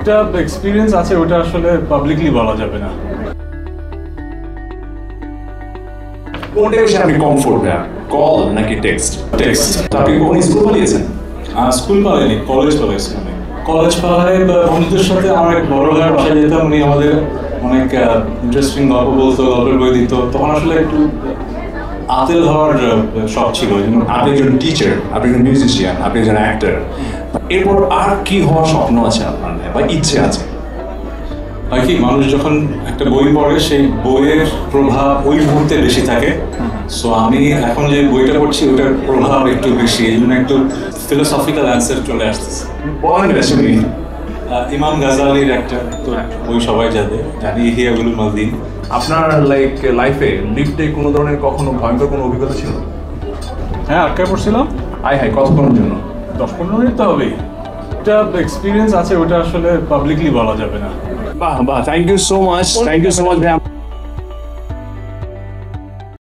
একটা এক্সপিরিয়েন্স আছে, ওটা আসলে পাবলিকলি বলা যাবে না। কোনটা বেশি আপনি কমফোর্ট ভাইয়া, কল নাকি টেক্সট? টেক্সট। আপনি কখন স্কুল পালিয়েছেন? স্কুল পালাইনি, কলেজ পালাইছি আমি। কলেজ পালায় বন্ধুদের সাথে আমার এক বড় ভাইয়ের বাসায় যেতাম, উনি আমাদের অনেক ইন্টারেস্টিং গল্প বলতো, গল্পের বই দিত। তখন আসলে একটু আতেল হওয়ার শখ ছিল। আপনি একজন টিচার, আপনি একজন মিউজিশিয়ান, আপনি একজন অ্যাক্টর, এরপর আর কি হওয়ার স্বপ্ন আছে আপনার বা ইচ্ছে আছে? হয় কি, মানুষ যখন একটা বই পড়ে সেই বইয়ের প্রভাব ওই মুহূর্তে বেশি থাকে। সো আমি এখন যে বইটা পড়ছি ওটার প্রভাব একটু বেশি, এই জন্য একটু ফিলোসফিক্যাল অ্যান্সার চলে আসতেছে। বলেন শুনি। ইমাম গাজালির একটা তো বই সবাই জানি, ইহিয়া উলুমাদ্দিন। আপনার লাইফে লিফটে কোনো ধরনের কখনো ভয়ঙ্কর কোনো অভিজ্ঞতা ছিল? হ্যাঁ, আটকায় পড়ছিলাম। হাই কতক্ষণের জন্য? 10-15 মিনিট তো হবেই। একটা এক্সপিরিয়েন্স আছে, ওটা আসলে পাবলিকলি বলা যাবে না। বাহ, থ্যাংক ইউ সো মাচ ভাই।